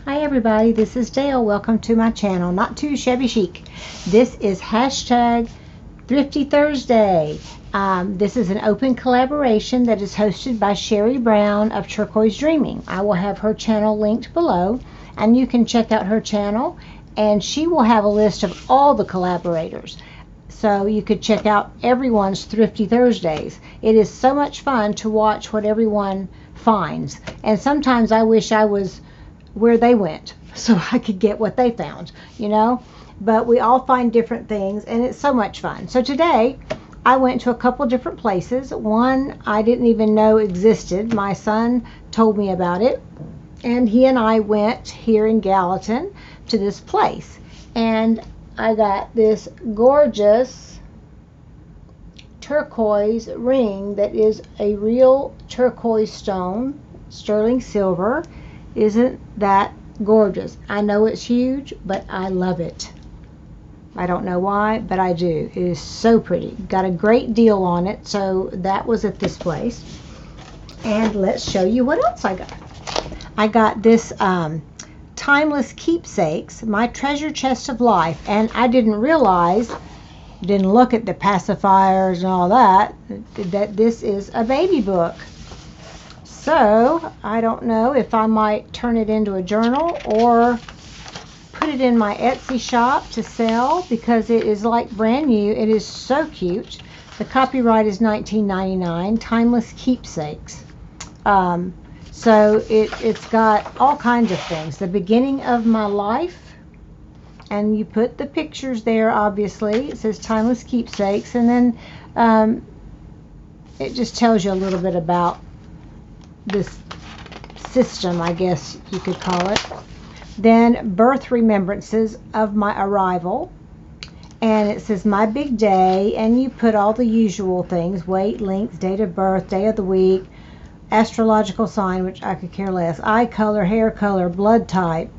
Hi everybody, this is Dale. Welcome to my channel, not too shabby chic. This is hashtag Thrifty Thursday. This is an open collaboration that is hosted by Sherry Brown of Turquoise Dreaming. I will have her channel linked below, and you can check out her channel, and she will have a list of all the collaborators. So you could check out everyone's Thrifty Thursdays. It is so much fun to watch what everyone finds, and sometimes I wish I was where they went so I could get what they found, you know. But we all find different things, and it's so much fun. So today I went to a couple different places. One I didn't even know existed. My son told me about it, and he and I went here in Gallatin to this place, and I got this gorgeous turquoise ring that is a real turquoise stone, sterling silver. Isn't that gorgeous? I know it's huge, but I love it. I don't know why, but I do. It is so pretty. Got a great deal on it, so that was at this place. And let's show you what else I got. I got this Timeless Keepsakes, My Treasure Chest of Life, and I didn't realize, didn't look at the pacifiers and all that this is a baby book. So I don't know if I might turn it into a journal or put it in my Etsy shop to sell, because it is like brand new. It is so cute. The copyright is $19.99, Timeless Keepsakes. So it's got all kinds of things. The beginning of my life, and you put the pictures there, obviously. It says Timeless Keepsakes, and then it just tells you a little bit about this system, I guess you could call it. Then birth remembrances of my arrival, and it says my big day, and you put all the usual things: weight, length, date of birth, day of the week, astrological sign, which I could care less, eye color, hair color, blood type.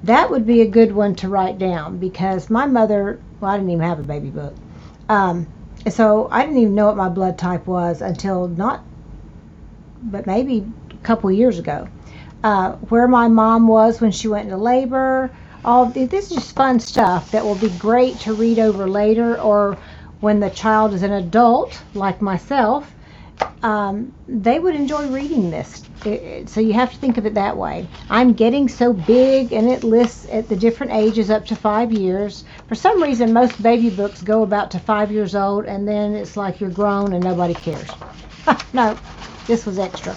That would be a good one to write down, because my mother, well, I didn't even have a baby book, so I didn't even know what my blood type was until but maybe a couple years ago. Where my mom was when she went into labor. All this is just fun stuff that will be great to read over later, or when the child is an adult like myself. They would enjoy reading this. So you have to think of it that way. I'm getting so big, and it lists at the different ages up to 5 years. For some reason, most baby books go about to 5 years old, and then it's like you're grown and nobody cares. No, this was extra.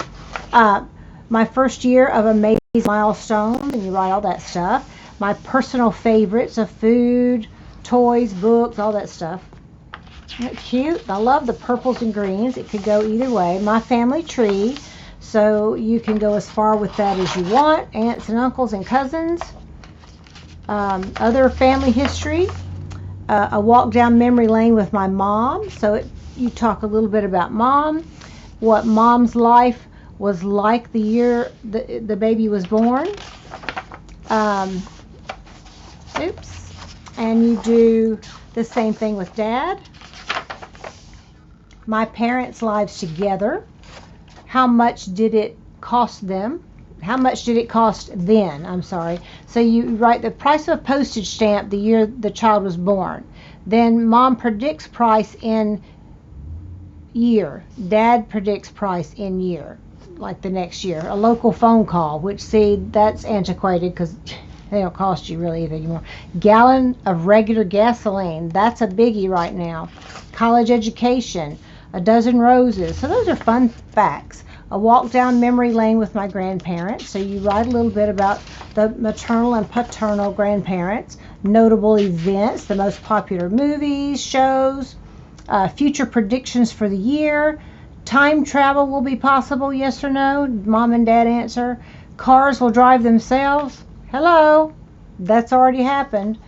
My first year of amazing milestones, and you write all that stuff. My personal favorites of food, toys, books, all that stuff. Isn't that cute? I love the purples and greens. It could go either way. My family tree, so you can go as far with that as you want. Aunts and uncles and cousins. Other family history. A walk down memory lane with my mom. So you talk a little bit about mom, what mom's life was like the year the baby was born. Oops. And you do the same thing with dad. My parents' lives together. How much did it cost them? How much did it cost then? I'm sorry. So you write the price of a postage stamp the year the child was born. Then mom predicts price in year. Dad predicts price in year, like the next year. A local phone call, which, see, that's antiquated because they don't cost you really anything anymore. Gallon of regular gasoline, that's a biggie right now. College education, a dozen roses. So those are fun facts. A walk down memory lane with my grandparents. So you write a little bit about the maternal and paternal grandparents. Notable events, the most popular movies, shows, future predictions for the year. Time travel will be possible, yes or no? Mom and dad answer. Cars will drive themselves. Hello, that's already happened.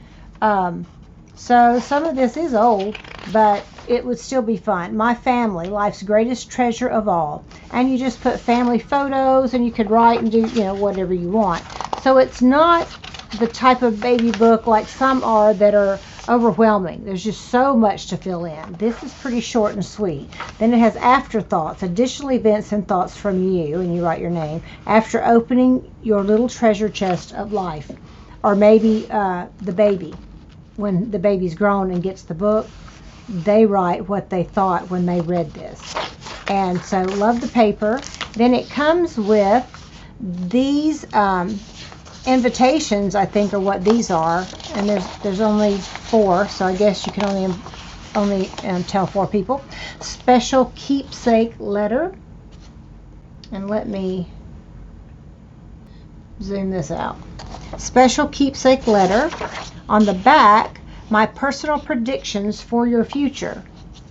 So some of this is old, but it would still be fun. My family, life's greatest treasure of all. And you just put family photos, and you could write and do, whatever you want. So it's not the type of baby book like some are that are overwhelming. There's just so much to fill in. This is pretty short and sweet. Then it has afterthoughts, additional events and thoughts from you, and you write your name, after opening your little treasure chest of life. Or maybe the baby, when the baby's grown and gets the book, they write what they thought when they read this. And so love the paper. Then it comes with these invitations, I think, are what these are, and there's only 4, so I guess you can only tell 4 people. Special keepsake letter, and let me zoom this out. Special keepsake letter. On the back, my personal predictions for your future.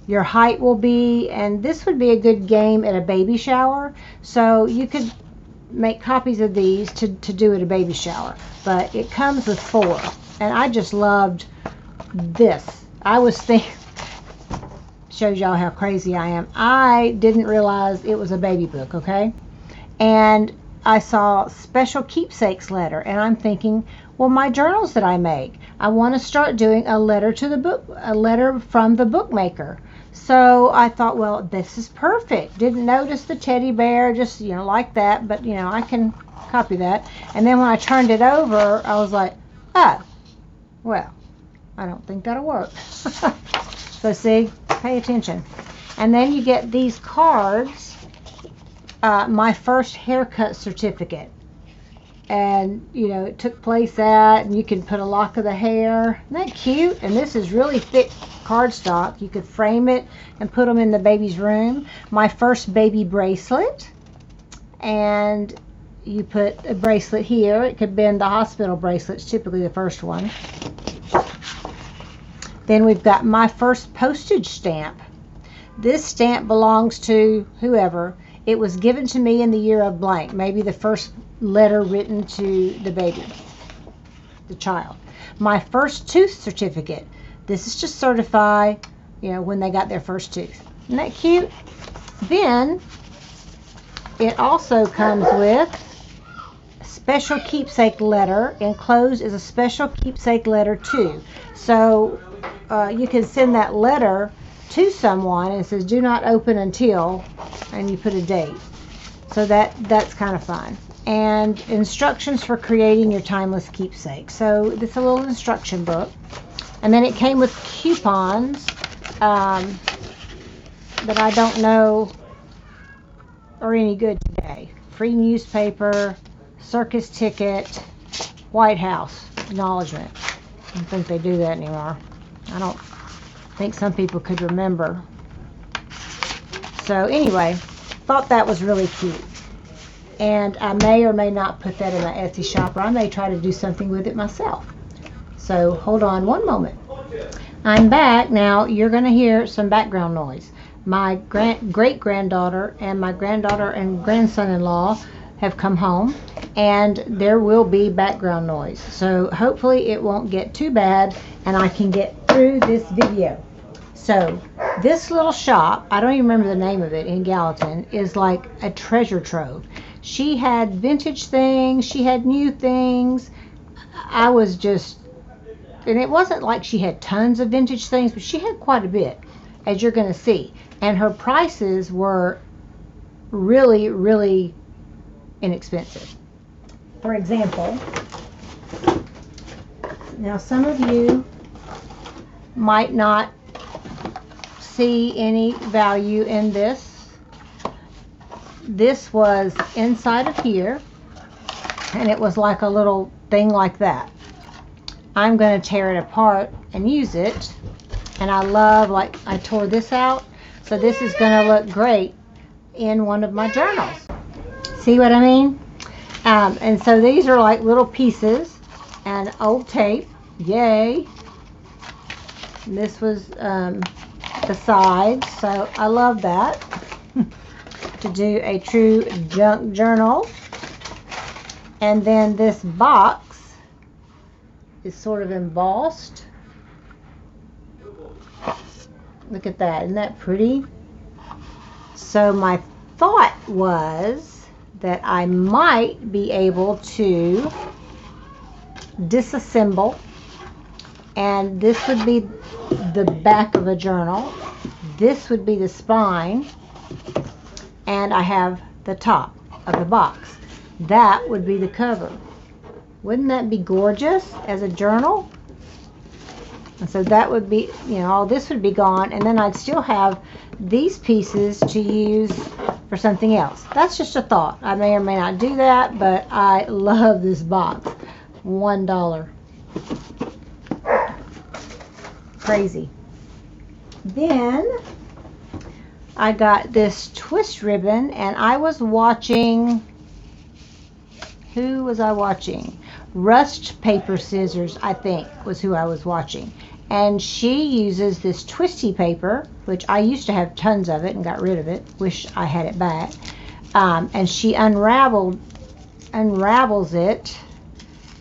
Your height will be, and this would be a good game at a baby shower, so you could make copies of these to do at a baby shower. But it comes with 4, and I just loved this. I was thinking, shows y'all how crazy I am. I didn't realize it was a baby book, okay? And I saw special keepsakes letter, and I'm thinking, well, my journals that I make, I want to start doing a letter to the book, a letter from the bookmaker. So I thought, well, this is perfect. Didn't notice the teddy bear, just, like that, but, I can copy that. And then when I turned it over, I was like, oh, well, I don't think that'll work. So see, pay attention. And then you get these cards, my first haircut certificate. And, it took place at, and you can put a lock of the hair. Isn't that cute? And this is really thick cardstock. You could frame it and put them in the baby's room. My first baby bracelet. And you put a bracelet here. It could bend the hospital bracelets, typically the first one. Then we've got my first postage stamp. This stamp belongs to whoever. It was given to me in the year of blank. Maybe the first letter written to the baby, the child. My first tooth certificate. This is to certify, when they got their first tooth. Isn't that cute? Then it also comes with a special keepsake letter. Enclosed is a special keepsake letter too. So you can send that letter to someone, and it says, do not open until, and you put a date. So that's kind of fun. And instructions for creating your timeless keepsake. So this is a little instruction book. And then it came with coupons that I don't know are any good today. Free newspaper, circus ticket, White House acknowledgement. I don't think they do that anymore. I don't think some people could remember. So anyway, thought that was really cute. And I may or may not put that in my Etsy shop, or I may try to do something with it myself. So hold on one moment. I'm back. Now you're going to hear some background noise. My great-granddaughter and my granddaughter and grandson-in-law have come home, and there will be background noise. So hopefully it won't get too bad and I can get through this video. So this little shop, I don't even remember the name of it, in Gallatin, is like a treasure trove. She had vintage things, she had new things. I was just, and it wasn't like she had tons of vintage things, but she had quite a bit, as you're going to see. And her prices were really, really inexpensive. For example, now some of you might not see any value in this. This was inside of here, and it was like a little thing like that. I'm going to tear it apart and use it, and I love, like, I tore this out, so this is going to look great in one of my journals. See what I mean? And so these are like little pieces and old tape. Yay! And this was the sides, so I love that. To do a true junk journal. And then this box is sort of embossed. Look at that, isn't that pretty? So my thought was that I might be able to disassemble And this would be the back of a journal. This would be the spine. And I have the top of the box. That would be the cover. Wouldn't that be gorgeous as a journal? And so that would be, you know, all this would be gone, and then I'd still have these pieces to use for something else. That's just a thought. I may or may not do that, but I love this box. $1. Crazy. Then I got this twist ribbon, and I was watching, who was I watching? Rust Paper Scissors, I think, was who I was watching. And she uses this twisty paper, which I used to have tons of it and got rid of it. Wish I had it back. And she unravels it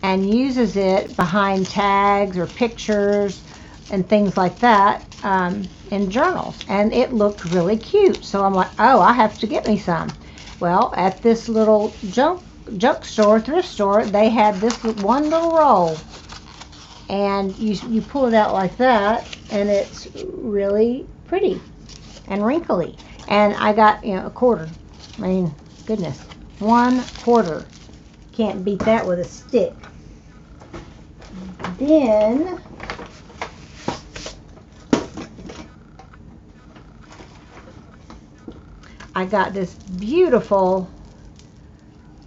and uses it behind tags or pictures and things like that in journals. And it looked really cute. So I'm like, oh, I have to get me some. Well, at this little junk store, thrift store, they had this one little roll, and you pull it out like that, and it's really pretty and wrinkly. And I got, you know, a quarter. I mean, goodness, $1. Can't beat that with a stick. Then I got this beautiful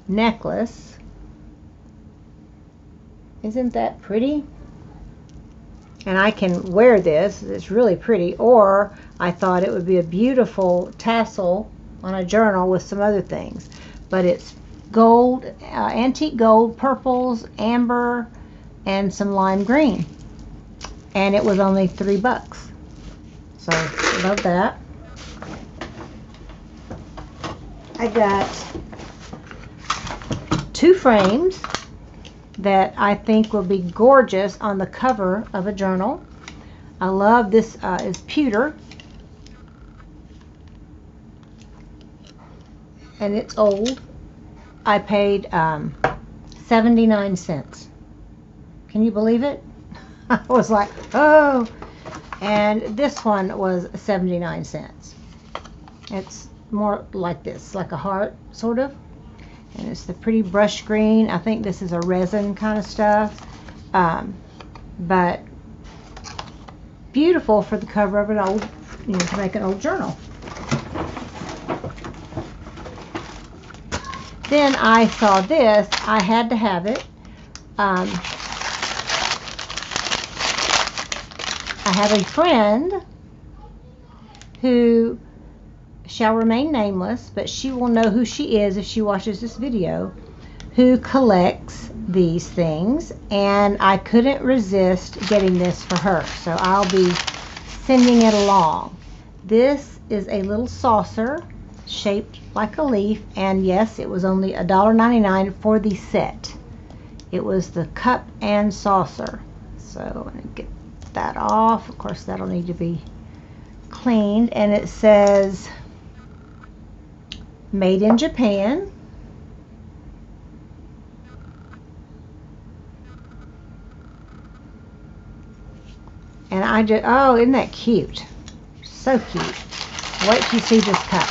necklace. Isn't that pretty? And I can wear this. It's really pretty. Or I thought it would be a beautiful tassel on a journal with some other things. But it's gold, antique gold, purples, amber, and some lime green. And it was only $3. So love that. I got 2 frames that I think will be gorgeous on the cover of a journal. I love this. Is pewter, and it's old. I paid 79 cents. Can you believe it? I was like, oh. And this one was 79 cents. It's more like this, like a heart, sort of. And it's the pretty brush green. I think this is a resin kind of stuff. But beautiful for the cover of an old, you know, to make an old journal. Then I saw this. I had to have it. I have a friend who shall remain nameless, but she will know who she is if she watches this video, who collects these things, and I couldn't resist getting this for her, so I'll be sending it along. This is a little saucer shaped like a leaf, and yes, it was only $1.99 for the set. It was the cup and saucer. So I'm going to get that off. Of course, that'll need to be cleaned, and it says made in Japan. And I just, oh, isn't that cute? So cute. Wait till you see this cup.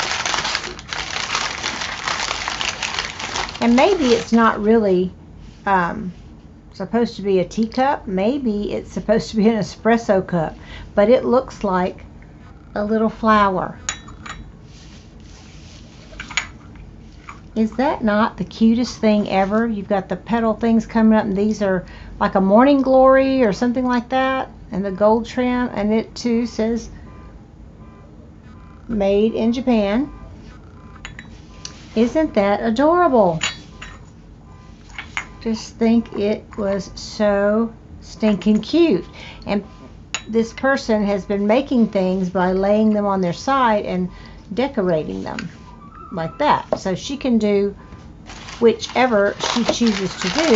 And maybe it's not really supposed to be a teacup. Maybe it's supposed to be an espresso cup. But it looks like a little flower. Is that not the cutest thing ever? You've got the petal things coming up, and these are like a morning glory or something like that, and the gold trim, and it too says made in Japan. Isn't that adorable? Just think it was so stinking cute. And this person has been making things by laying them on their side and decorating them like that. So she can do whichever she chooses to do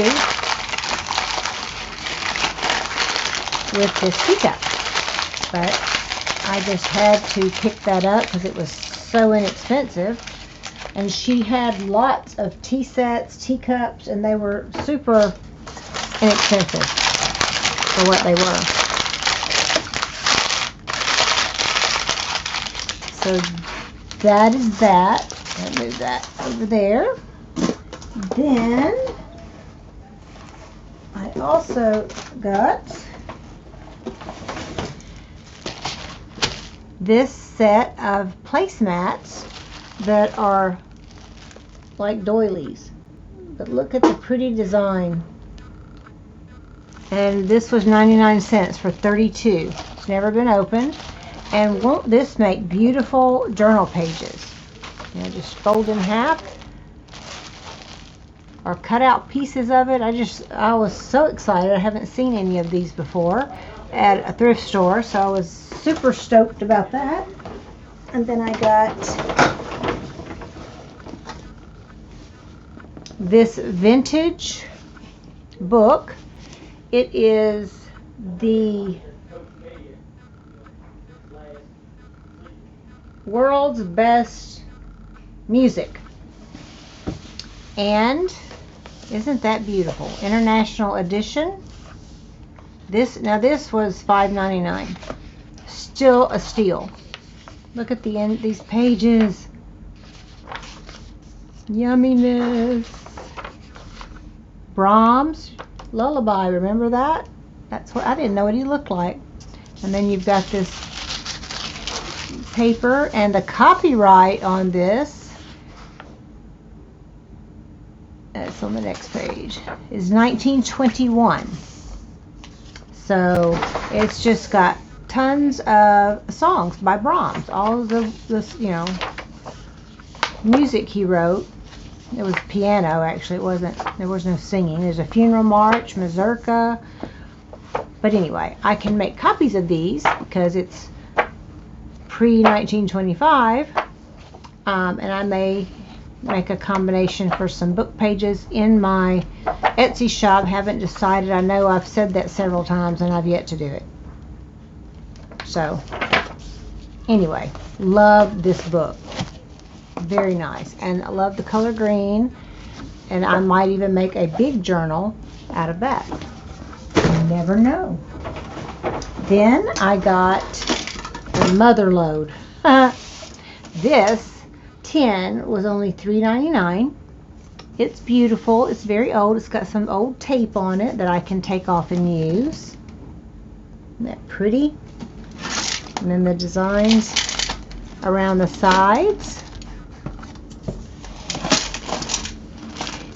with this teacup. But I just had to pick that up because it was so inexpensive. And she had lots of tea sets, teacups, and they were super inexpensive. for what they were. So that is that. I'll move that over there. Then I also got this set of placemats that are like doilies. But look at the pretty design. And this was 99 cents for 32. It's never been opened. And won't this make beautiful journal pages? You know, just fold in half or cut out pieces of it. I was so excited. I haven't seen any of these before at a thrift store, so I was super stoked about that. And then I got this vintage book. It is the World's Best Music, and isn't that beautiful? International edition. This was $5.99. Still a steal. Look at the end, these pages. Yumminess. Brahms Lullaby, remember that? That's what I didn't know what he looked like. And then you've got this paper, and the copyright on this, it's on the next page, is 1921. So it's just got tons of songs by Brahms, all of the music he wrote. It was piano, actually. There was no singing. There's a funeral march, mazurka. But anyway, I can make copies of these because it's pre-1925. And I may make a combination for some book pages in my Etsy shop. Haven't decided. I know I've said that several times and I've yet to do it. So, anyway, love this book. Very nice, and I love the color green, and I might even make a big journal out of that. You never know. Then I got a mother load. This tin was only $3.99. It's beautiful. It's very old. It's got some old tape on it that I can take off and use. Isn't that pretty? And then the designs around the sides.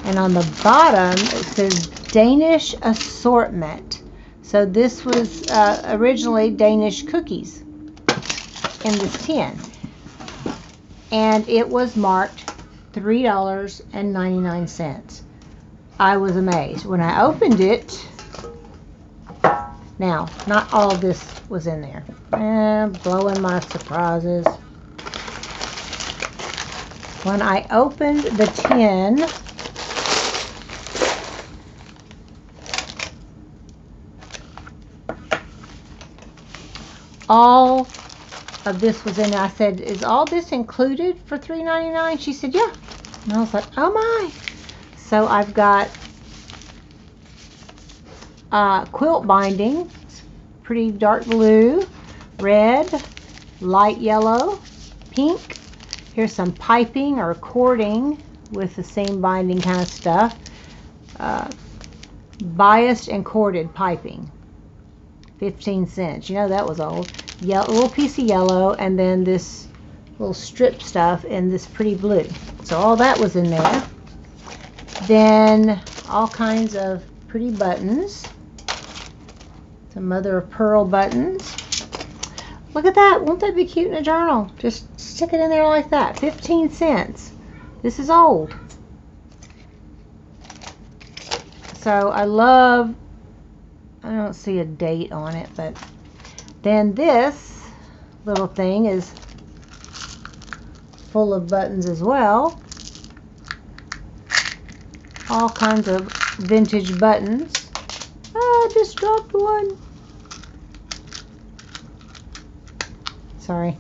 And on the bottom, it says Danish assortment. So this was originally Danish cookies in this tin. And it was marked $3.99. I was amazed. When I opened it, now, not all this was in there. Blowing my surprises. When I opened the tin, all of this was in there. I said, is all this included for $3.99? She said, yeah. And I was like, oh my. So I've got quilt binding. It's pretty dark blue, red, light yellow, pink. Here's some piping or cording with the same binding kind of stuff. Biased and corded piping. 15 cents. You know that was old. A little piece of yellow, and then this little strip stuff in this pretty blue. So all that was in there. Then all kinds of pretty buttons. Some mother of pearl buttons. Look at that. Won't that be cute in a journal? Just stick it in there like that. 15 cents. This is old. So I love, I don't see a date on it, but then this little thing is full of buttons as well. All kinds of vintage buttons. Oh, I just dropped one. Sorry.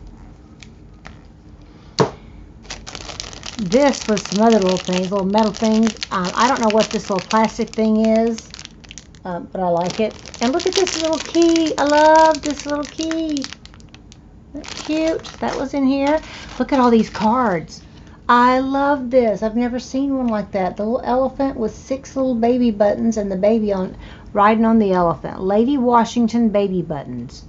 This was some other little things, little metal things. I don't know what this little plastic thing is. but I like it. And look at this little key. I love this little key. That's cute. That was in here. Look at all these cards. I love this. I've never seen one like that. The little elephant with 6 little baby buttons and the baby on riding on the elephant. Lady Washington baby buttons.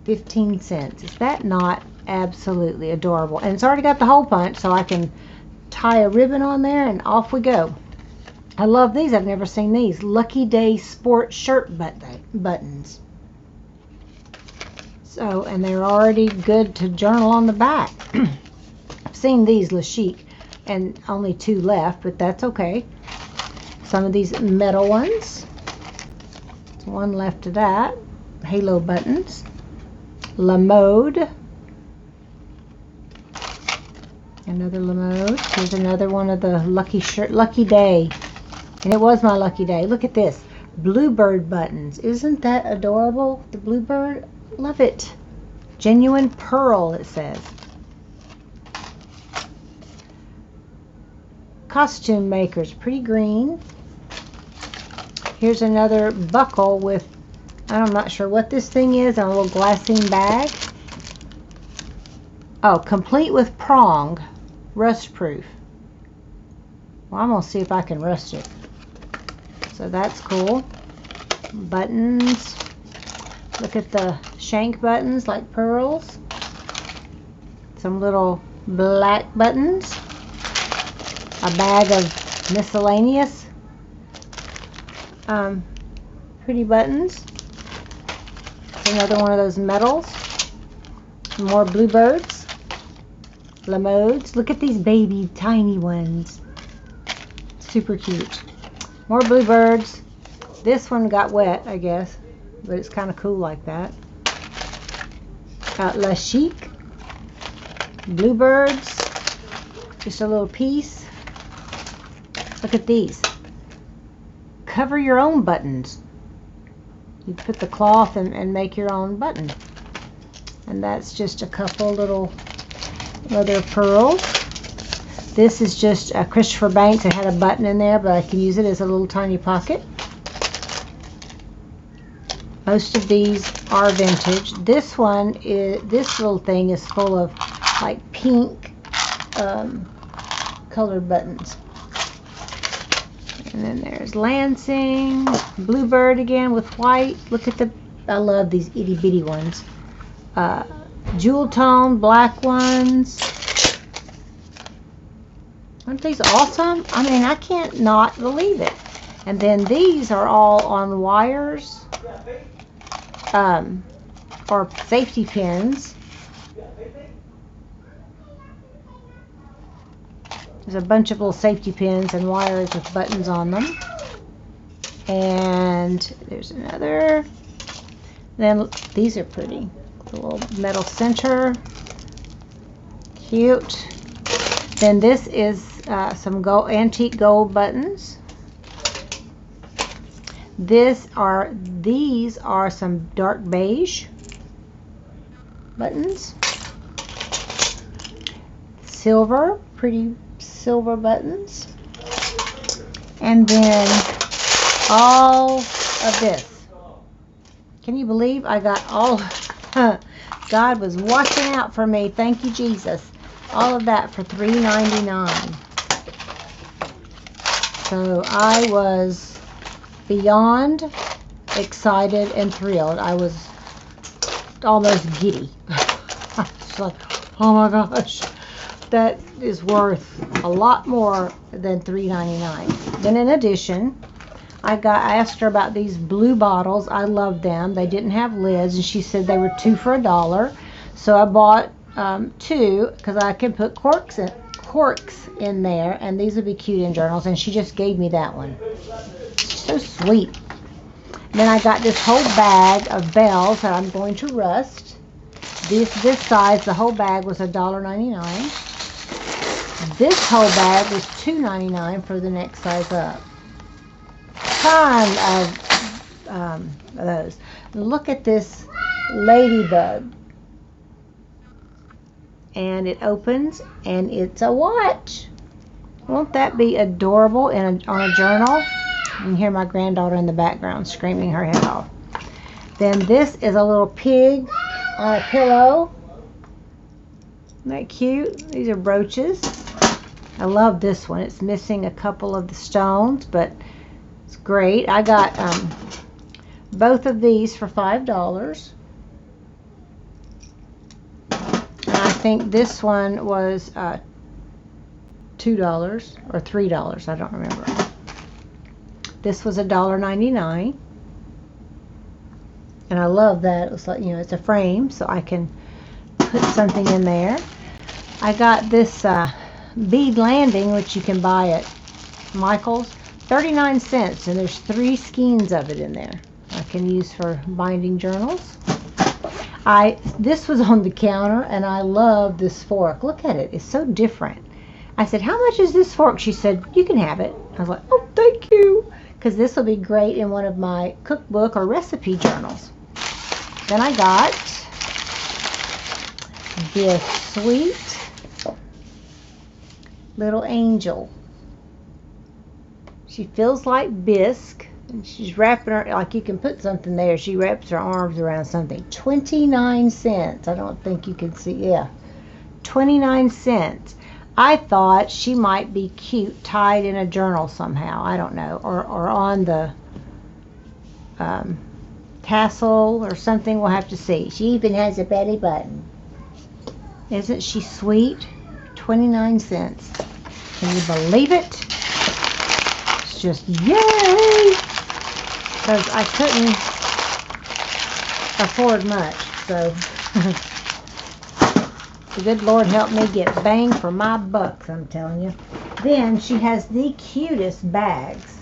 15 cents. Is that not absolutely adorable? And it's already got the hole punch, so I can tie a ribbon on there and off we go. I love these. I've never seen these. Lucky Day Sport shirt buttons. So, and they're already good to journal on the back. I've seen these Chic, and only 2 left, but that's okay. Some of these metal ones. There's 1 left of that. Halo buttons. La Mode. Another La Mode. Here's another one of the Lucky Day. And it was my lucky day. Look at this. Bluebird buttons. Isn't that adorable? The bluebird. Love it. Genuine pearl, it says. Costume makers. Pretty green. Here's another buckle with, I'm not sure what this thing is, a little glassine bag. Oh, complete with prong. Rust proof. Well, I'm going to see if I can rust it. So that's cool. Buttons. Look at the shank buttons like pearls. Some little black buttons. A bag of miscellaneous pretty buttons. Another one of those medals. More bluebirds. La Modes. Look at these baby tiny ones. Super cute. More bluebirds. This one got wet, I guess, but it's kind of cool like that. La Chic. Bluebirds. Just a little piece. Look at these. Cover your own buttons. You put the cloth and make your own button. And that's just a couple little leather pearls. This is just a Christopher Banks. It had a button in there, but I can use it as a little tiny pocket. Most of these are vintage. This one is, this little thing is full of like pink colored buttons. And then there's Lansing, Bluebird again with white. Look at the, I love these itty bitty ones. Jewel tone, black ones. Aren't these awesome? I mean, I can't not believe it. And then these are all on wires, or safety pins. There's a bunch of little safety pins and wires with buttons on them. And there's another. Then these are pretty. The little metal center. Cute. Then this is some gold, antique gold buttons. These are some dark beige buttons. Silver, pretty silver buttons. And then all of this. Can you believe I got all? God was watching out for me. Thank you, Jesus. All of that for $3.99. So I was beyond excited and thrilled. I was almost giddy. I was like, oh my gosh, that is worth a lot more than $3.99. Then in addition, I asked her about these blue bottles. I love them. They didn't have lids, and she said they were 2 for $1. So I bought 2 because I can put corks in there, and these would be cute in journals. And she just gave me that one. So sweet. And then I got this whole bag of bells that I'm going to rust. This size, the whole bag was $1.99. This whole bag was $2.99 for the next size up. Ton of those. Look at this ladybug. And it opens, and it's a watch. Won't that be adorable on a journal? You can hear my granddaughter in the background screaming her head off. Then this is a little pig on a pillow. Isn't that cute? These are brooches. I love this one. It's missing a couple of the stones, but it's great. I got both of these for $5. And I think this one was $2 or $3. I don't remember. This was $1.99. And I love that. It was like, you know, it's a frame, so I can put something in there. I got this bead landing, which you can buy at Michael's, 39 cents, and there's 3 skeins of it in there. I can use for binding journals. This was on the counter, and I love this fork. Look at it. It's so different. I said, how much is this fork? She said, you can have it. I was like, oh, thank you, because this will be great in one of my cookbook or recipe journals. Then I got this sweet little angel. She feels like bisque, and she's wrapping her, like you can put something there. She wraps her arms around something. 29 cents. I don't think you can see. Yeah, 29 cents. I thought she might be cute tied in a journal somehow. I don't know, or on the tassel or something. We'll have to see. She even has a belly button. Isn't she sweet? 29 cents. Can you believe it? It's just yay! Because I couldn't afford much, so the good Lord help me get bang for my bucks, I'm telling you. Then she has the cutest bags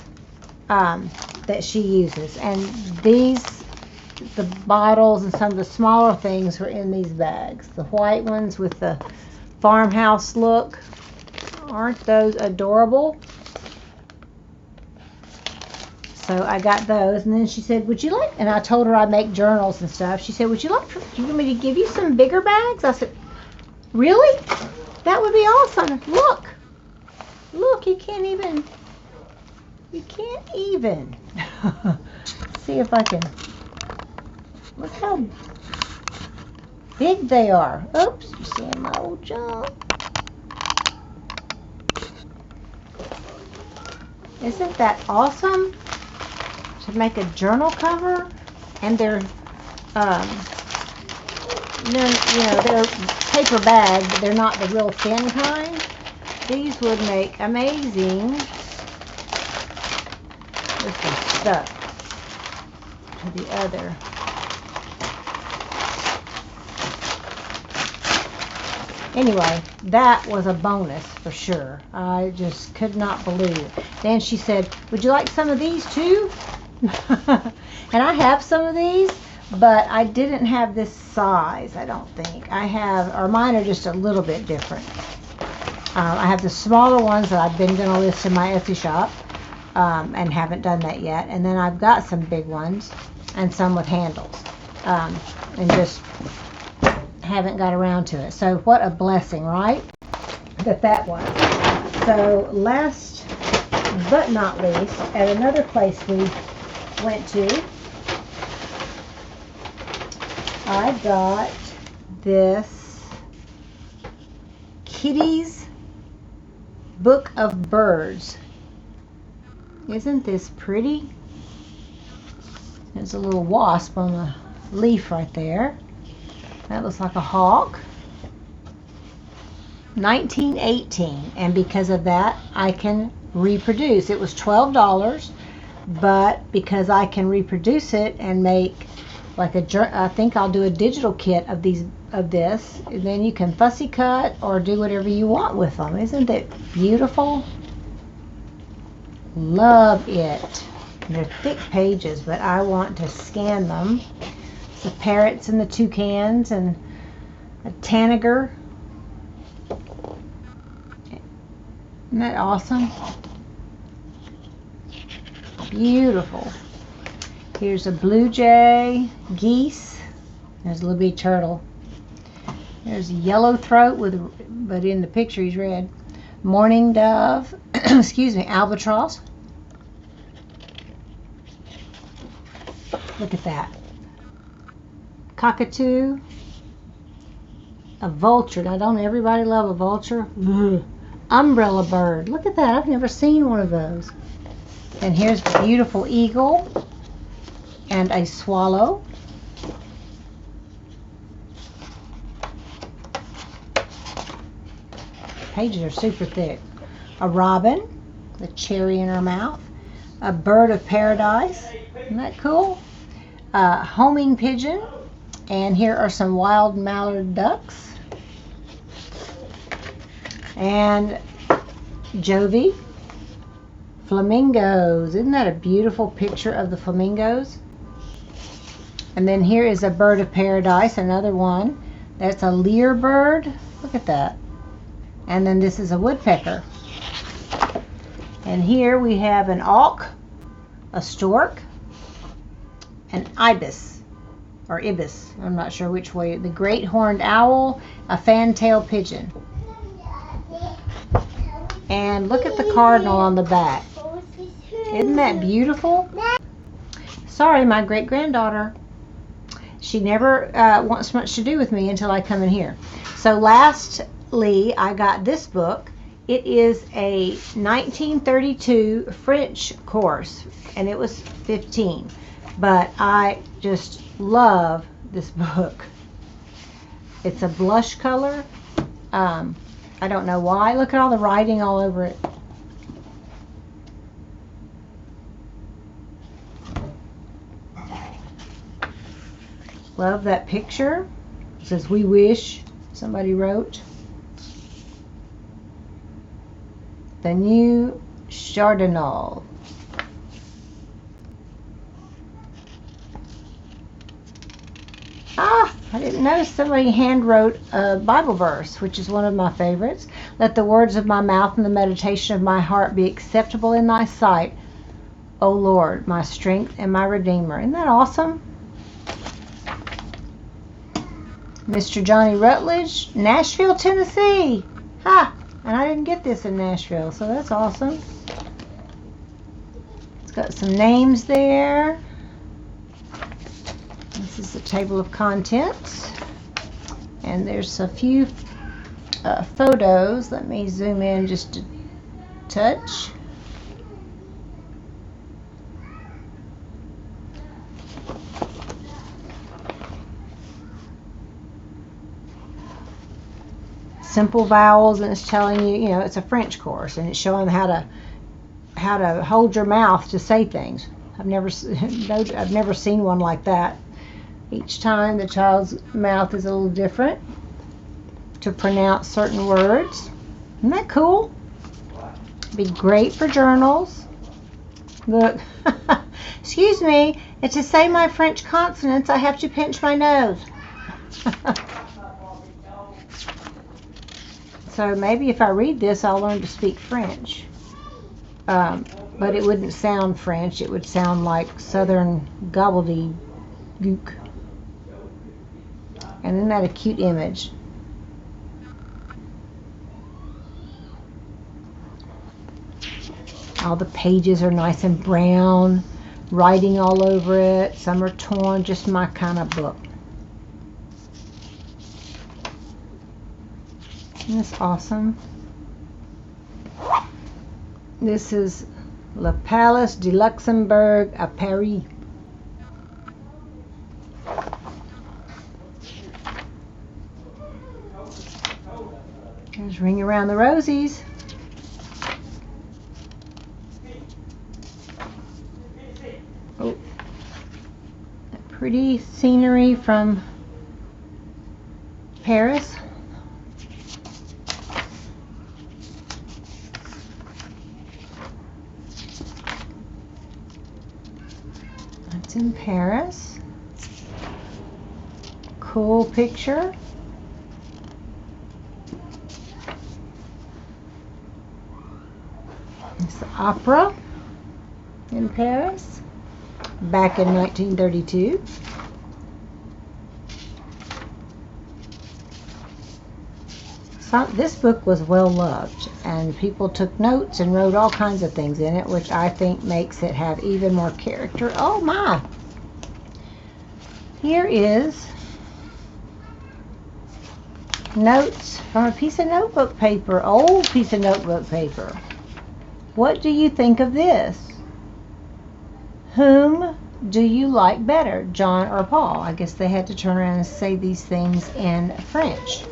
that she uses, and the bottles and some of the smaller things were in these bags. The white ones with the farmhouse look. Aren't those adorable? So I got those, and then she said, would you like, and I told her I make journals and stuff. She said, would you like, do you want me to give you some bigger bags? I said, really? That would be awesome. Look, you can't even. See if I can. Look how big they are. Oops, you see my old junk. Isn't that awesome? To make a journal cover, and they're, they're paper bags, but they're not the real thin kind. These would make amazing. This is stuck to the other. Anyway, that was a bonus for sure. I just could not believe it. Then she said, would you like some of these too? And I have some of these, but I didn't have this size, I don't think. I have, or mine are just a little bit different. I have the smaller ones that I've been going to list in my Etsy shop, and haven't done that yet. And then I've got some big ones and some with handles, and just haven't got around to it. So what a blessing, right? That was. So last but not least, at another place we went to, I got this Kitty's Book of Birds. Isn't this pretty? There's a little wasp on the leaf right there. That looks like a hawk. 1918, and because of that I can reproduce. It was $12, but because I can reproduce it and make like I think I'll do a digital kit of this, and then you can fussy cut or do whatever you want with them. Isn't it beautiful? Love it. And they're thick pages, but I want to scan them. It's the parrots and the toucans and a tanager. Isn't that awesome? Beautiful. Here's a blue jay, geese. There's a little bitty turtle. There's a yellow throat but in the picture he's red. Mourning dove, excuse me, albatross. Look at that. Cockatoo. A vulture. Now, don't everybody love a vulture? Ugh. Umbrella bird. Look at that. I've never seen one of those. And here's the beautiful eagle and a swallow. Pages are super thick. A robin, the cherry in her mouth. A bird of paradise. Isn't that cool? A homing pigeon. And here are some wild mallard ducks. And Jovi. Flamingos. Isn't that a beautiful picture of the flamingos? And then here is a bird of paradise, another one. That's a lyre bird. Look at that. And then this is a woodpecker. And here we have an auk, a stork, an ibis, or ibis, I'm not sure which way, the great horned owl, a fan-tailed pigeon. And look at the cardinal on the back. Isn't that beautiful? Sorry, my great-granddaughter. She never wants much to do with me until I come in here. So lastly, I got this book. It is a 1932 French course, and it was $15. But I just love this book. It's a blush color. I don't know why. Look at all the writing all over it. Love that picture. It says, "We wish," somebody wrote. The new Chardonnay. I didn't know somebody hand wrote a Bible verse, which is one of my favorites. Let the words of my mouth and the meditation of my heart be acceptable in thy sight, O Lord, my strength and my redeemer. Isn't that awesome? Mr. Johnny Rutledge, Nashville, Tennessee. Ha! And I didn't get this in Nashville, so that's awesome. It's got some names there. This is the table of contents. And there's a few photos. Let me zoom in just a touch. Simple vowels, and it's telling you, you know, it's a French course, and it's showing how to hold your mouth to say things. I've never seen one like that. Each time the child's mouth is a little different to pronounce certain words. Isn't that cool? Be great for journals. Look, excuse me, and to say my French consonants, I have to pinch my nose. So maybe if I read this, I'll learn to speak French. But it wouldn't sound French. It would sound like Southern gobbledygook. And isn't that a cute image? All the pages are nice and brown, writing all over it. Some are torn, just my kind of book. Isn't this awesome? This is Le Palace de Luxembourg à Paris. There's Ring Around the Rosies. Oh, pretty scenery from Paris. That's in Paris. Cool picture. It's the opera in Paris back in 1932. This book was well loved, and people took notes and wrote all kinds of things in it, which I think makes it have even more character. Oh my! Here is notes from a piece of notebook paper, old piece of notebook paper. What do you think of this? Whom do you like better, John or Paul? I guess they had to turn around and say these things in French.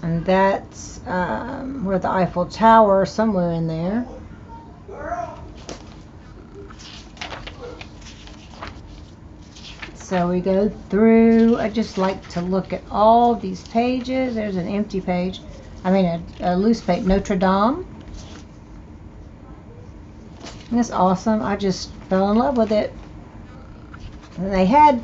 And that's where the Eiffel Tower, somewhere in there. So we go through. I just like to look at all these pages. There's an empty page. I mean a loose page. Notre Dame. And it's awesome. I just fell in love with it. And they had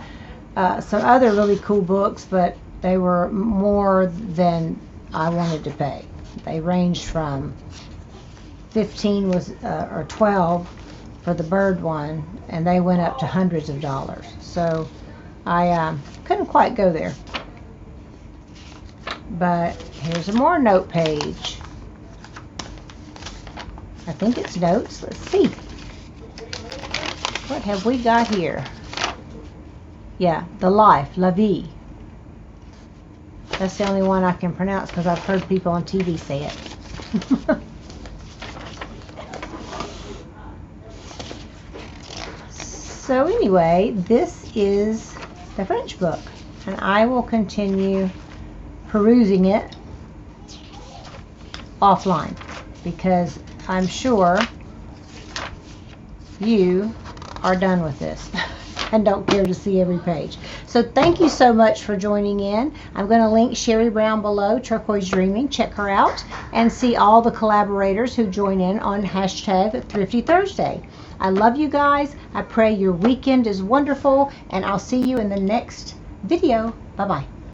some other really cool books, but they were more than I wanted to pay. They ranged from 15 was or 12 for the bird one, and they went up to hundreds of dollars. So I couldn't quite go there. But here's a more note page. I think it's notes. Let's see. What have we got here? Yeah, the life, la vie. That's the only one I can pronounce because I've heard people on TV say it. So anyway, this is the French book, and I will continue perusing it offline because I'm sure you are done with this and don't care to see every page. So thank you so much for joining in. I'm going to link Sherry Brown below, Turquoise Dreaming. Check her out and see all the collaborators who join in on hashtag Thrifty Thursday. I love you guys. I pray your weekend is wonderful, and I'll see you in the next video. Bye-bye.